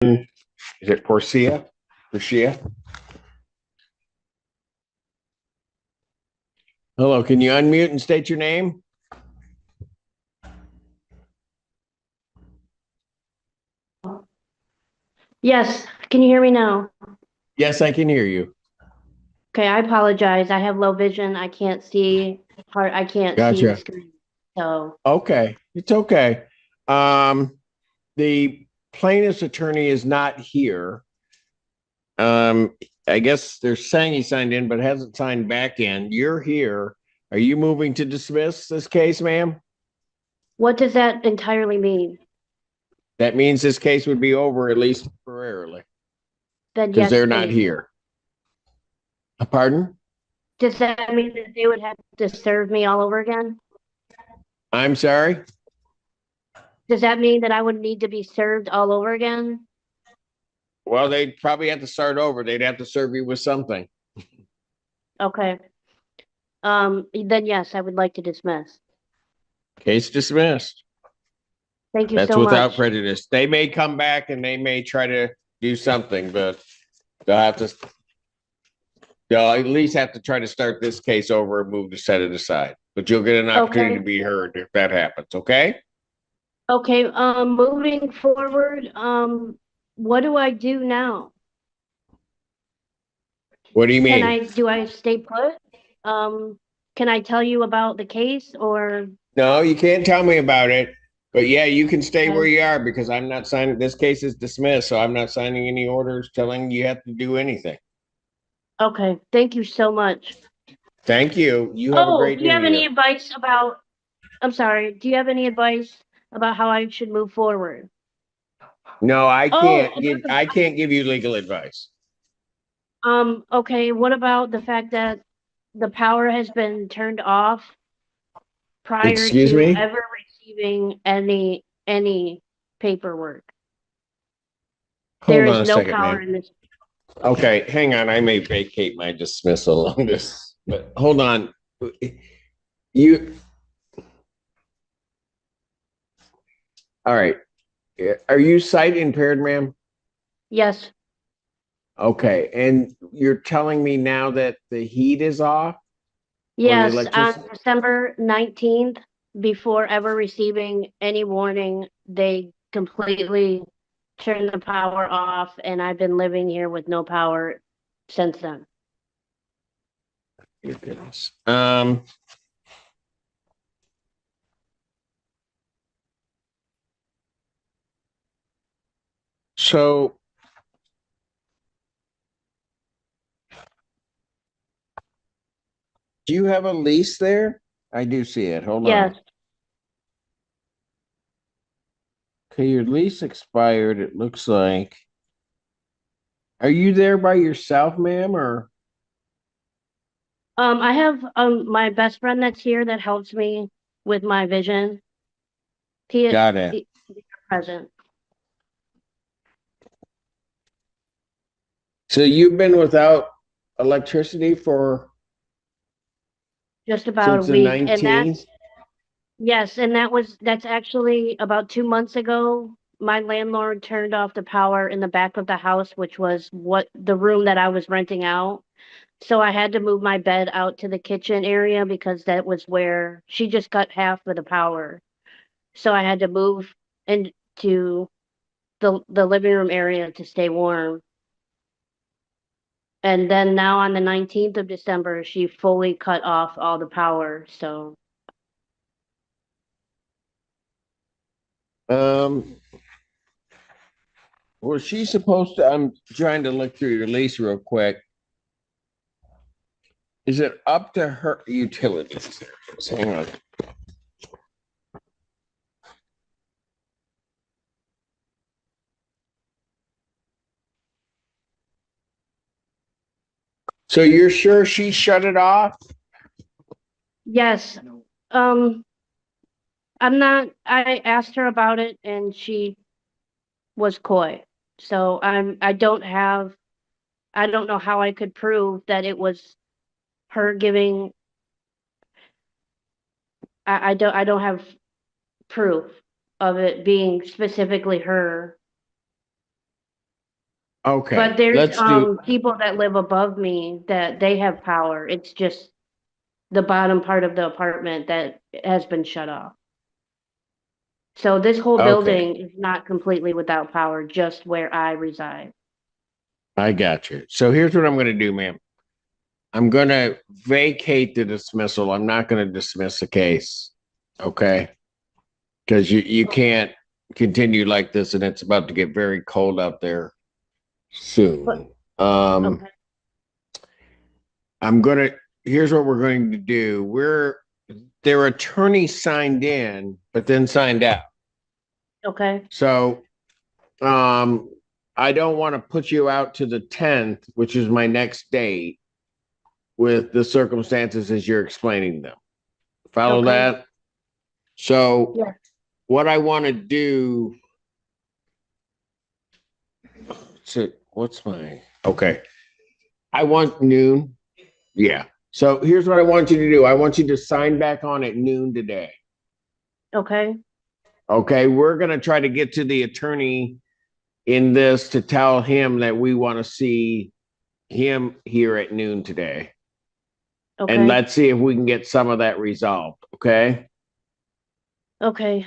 Is it Porcia? Porcia? Hello, can you unmute and state your name? Yes, can you hear me now? Yes, I can hear you. Okay, I apologize. I have low vision. I can't see I can't see the Gotcha. screen. So, Okay, it's okay. Um, the plaintiff's attorney is not here. Um, I guess they're saying he signed in, but hasn't signed back in. You're here. Are you moving to dismiss this case, ma'am? what does that entirely mean? That means this case would be over at least temporarily Then because yes, they're not please. here. Pardon? Does that mean that they would have to serve me all over again? I'm sorry. Does that mean that I would need to be served all over again? Well, they'd probably have to start over. They'd have to serve you with something. Okay. Then yes, I would like to dismiss. Case dismissed. Thank you That's so without much. prejudice. They may come back and they may try to do something, but they'll have to, they'll at least have to try to start this case over and move to set it aside. But you'll get an opportunity to Okay. be heard if that happens, okay? Okay, moving forward, what do I do now? What do you mean? Do I stay put? Um, can I tell you about the case or No, you can't tell me about it. But yeah, you can stay where okay, you are because I'm not signing. This case is dismissed, so I'm not signing any orders telling you have to do anything. okay, thank you so much. Thank you. You have a Oh, great do you new have any year. advice about, I'm sorry, do you have any advice about how I should move forward? No, Oh, about I can't give you legal advice. okay, what about the fact that the power has been turned off prior Excuse to me? ever receiving any paperwork? There Hold on is a no second, power ma'am. in this. Okay, hang on. I may vacate my dismissal on this, but hold on. You, all right. Are you sight impaired, ma'am? Yes. Okay, and you're telling me now that the heat is off or the Yes, on electricity? December 19th, before ever receiving any warning, they completely turned the power off, and I've been living here with no power since then. Your goodness. So do you have a lease there? I do see it. Hold on. Yes, Okay, your lease expired, it looks like. Are you there by yourself, ma'am, or I have my best friend that's here that helps me with my vision. got it? He's present So you've been without electricity for just about a since the week, and 19th? that's actually about 2 months ago. My landlord turned off the power in the back of the house, which was what the room that I was renting out. So I had to move my bed out to the kitchen area because that was where she just cut half of the power. So I had to move into the living room area to stay warm. And then now on the 19th of December, she fully cut off all the power. So Um, was she supposed to? I'm trying to look through your lease real quick. Is it up to her utilities? Hang on. So you're sure she shut it off? yes, um, I asked her about it and she was coy. So I don't know how I could prove that it was her giving, I don't have proof of it being specifically her. Okay, But there's let's do, people that live above me that they have power. It's just the bottom part of the apartment that has been shut off. So this whole okay, building is not completely without power, just where I reside. I got you. So here's what I'm gonna do, ma'am. I'm gonna vacate the dismissal. I'm not gonna dismiss the case. Okay? Because you can't continue like this, and it's about to get very cold out there But soon. okay, I'm gonna here's what we're going to do. Their attorney signed in, but then signed out. okay, So um I don't want to put you out to the 10th, which is my next date, with the circumstances as you're explaining them. Follow okay. that? So Yeah. what I want to do, so what's my okay. I want noon. Yeah. So here's what I want you to do. I want you to sign back on at noon today. Okay. Okay. We're going to try to get to the attorney in this to tell him that we want to see him here at noon today. And Okay. let's see if we can get some of that resolved. Okay. Okay.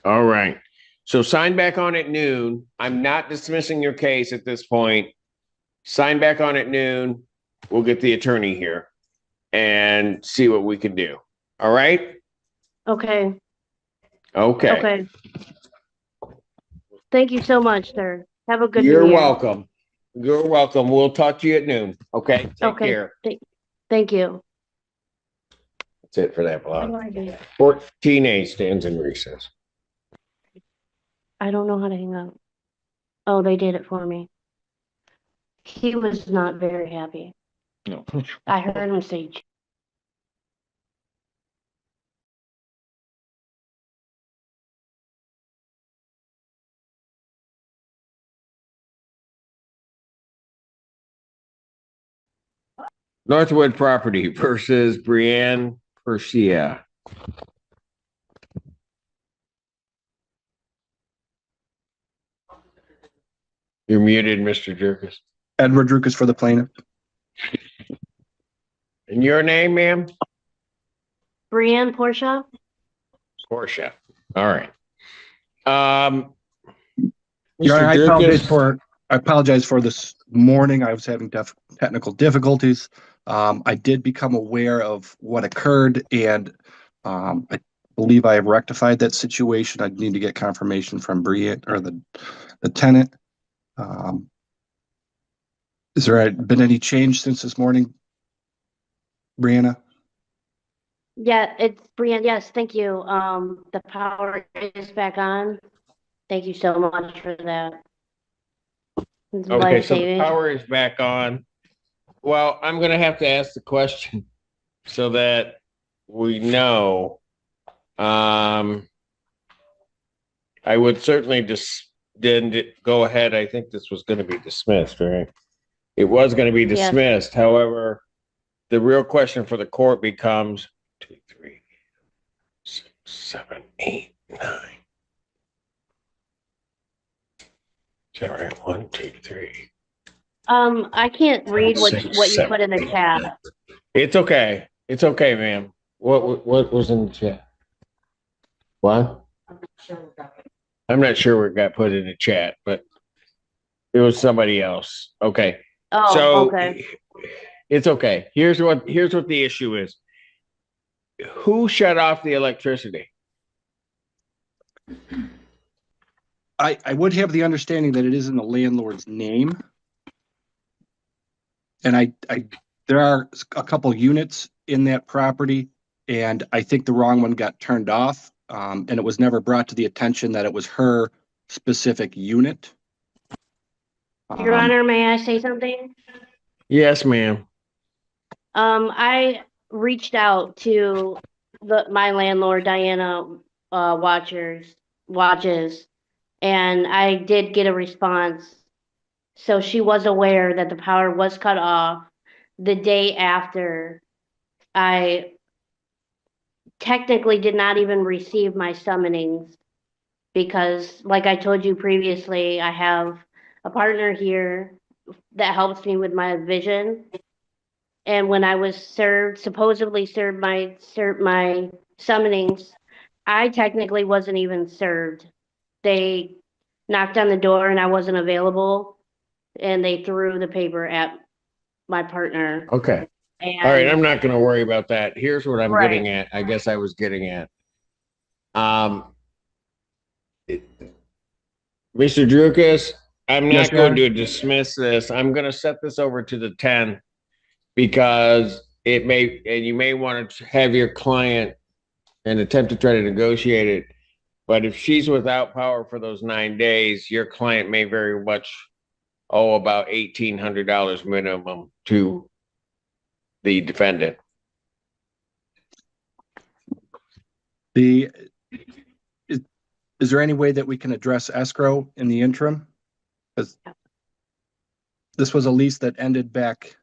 All right. So sign back on at noon. I'm not dismissing your case at this point. Sign back on at noon. We'll get the attorney here and see what we can do. All right. Okay. Okay. Okay. Thank you so much, sir. Have a good new You're year. welcome. You're welcome. We'll talk to you at noon. Okay. Take Okay. care. Thank you. That's it for that How blog. do I do? 14A stands in recess. I don't know how to hang up. Oh, they did it for me. He was not very happy. No. I heard him say, Northwood Property versus Brienne Persia. You're muted, Mr. Jerkis. Edward Drukas for the plaintiff. And your name, ma'am? Brienne Portia? Portia. All right. Um, Your Honor, Mr. Jerkis. I apologize for this morning. I was having technical difficulties. I did become aware of what occurred, and I believe I have rectified that situation. I need to get confirmation from Brienne or the tenant. Has there been any change since this morning, Brianna? Yeah, it's Brienne. Yes, thank you. The power is back on. Thank you so much for that. It's Okay, so the life-saving. power is back on. Well, I'm going to have to ask the question so that we know. I would certainly just then go ahead. I think this was going to be dismissed, right? It was going to be Yes. dismissed. However, the real question for the court becomes 2, 3, 6, 7, 8, 9. Is that right? 1, 2, 3. I can't read what 6, you 7, put in the 8, chat. 9. It's okay. It's okay, ma'am. What was in the chat? What? I'm not sure what got put in the chat, but it was somebody else. Okay. Oh, So okay. it's okay. Here's what the issue is. Who shut off the electricity? I would have the understanding that it is in the landlord's name. And there are a couple units in that property, and I think the wrong one got turned off. And it was never brought to the attention that it was her specific unit. Your Honor, may I say something? Yes, ma'am. I reached out to my landlord, Diana, watches, and I did get a response. So she was aware that the power was cut off the day after. I technically did not even receive my summonings because, like I told you previously, I have a partner here that helps me with my vision. And when I was supposedly served my summonings, I technically wasn't even served. They knocked on the door and I wasn't available, and they threw the paper at my partner. Okay. And All right. I'm not going to worry about that. Here's what I'm getting right. at. I guess I was getting at. Um, Mr. Drukas, I'm Yes, not Your going Honor. to dismiss this. I'm going to set this over to the 10 because it may, and you may want to have your client and attempt to try to negotiate it. But if she's without power for those 9 days, your client may very much owe about $1,800 minimum to the defendant. The, is there any way that we can address escrow in the interim? Because this was a lease that ended back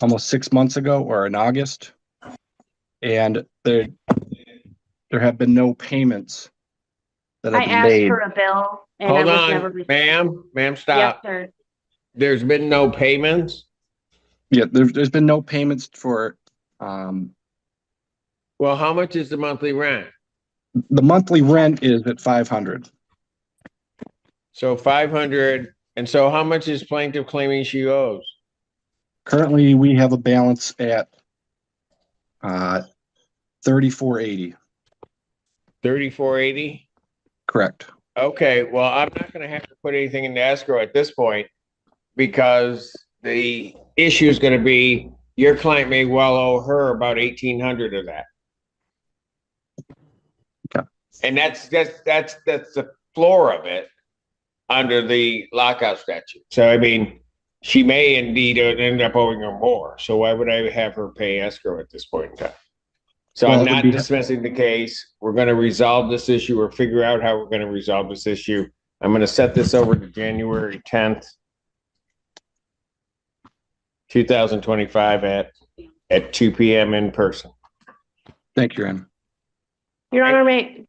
almost 6 months ago, or in August. And there have been no payments that have I been asked made. for a bill and Hold I was never on, received. ma'am, Yes, stop. sir. There's been no payments. Yeah, there's been no payments for Well, how much is the monthly rent? the monthly rent is at 500. So 500. And so how much is plaintiff claiming she owes? Currently, we have a balance at 3480. 3480. Correct. Okay, well, I'm not going to have to put anything into escrow at this point because the issue is going to be your client may well owe her about 1,800 of that. Okay. And that's the floor of it under the lockout statute. So I mean, she may indeed end up owing her more. So why would I have her pay escrow at this point in time? So Well, I'm it would not be- dismissing the case. We're going to resolve this issue or figure out how we're going to resolve this issue. I'm going to set this over to January 10th, 2025 at 2 p.m. in person. Thank you, Your Honor. Your Honor,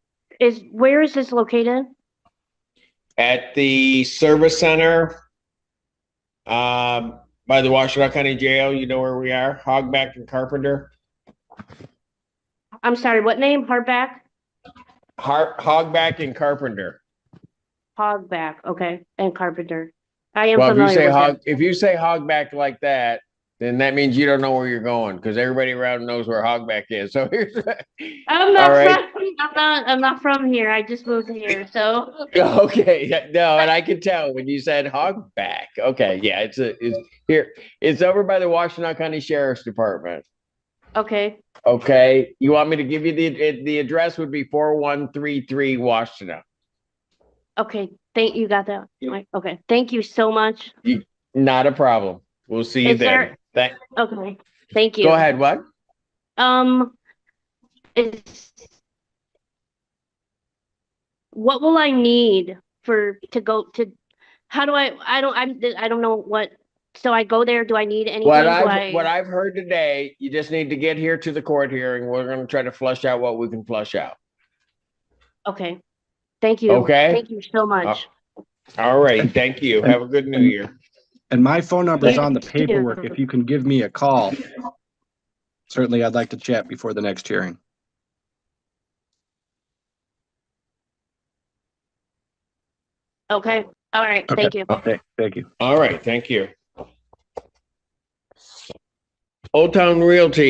where is this located? At the service center by the Washtenaw County Jail, you know where we are, Hogback and Carpenter. I'm sorry, what name? Hardback? Hogback and Carpenter. Hogback, okay, and Carpenter. I am Well, if you familiar say with that. if you say Hogback like that, then that means you don't know where you're going because everybody around knows where Hogback is. So here's I'm not all right. I'm not from here. I just moved here, so Okay, yeah, no, and I could tell when you said Hogback. Okay, yeah, it's here. It's over by the Washtenaw County Sheriff's Department. okay. Okay, you want me to give you the address would be 4133 Washtenaw. Okay, you got that. Okay, thank you so much. Not a problem. We'll see you Is then. Okay, thank you. Go ahead. What? What will I need to go to? How do I don't know what. So I go there. Do I need anything? What I've heard today, you just need to get here to the court hearing. We're going to try to flush out what we can flush out. Okay. Thank you. Okay. Thank you so much. All right. Thank you. Have a good New Year. And my phone number is on the Thank you. paperwork. If you can give me a call, certainly I'd like to chat before the next hearing. Okay. All right. Okay. Thank you. Okay. Thank you. All right. Thank you. Old Town Realty.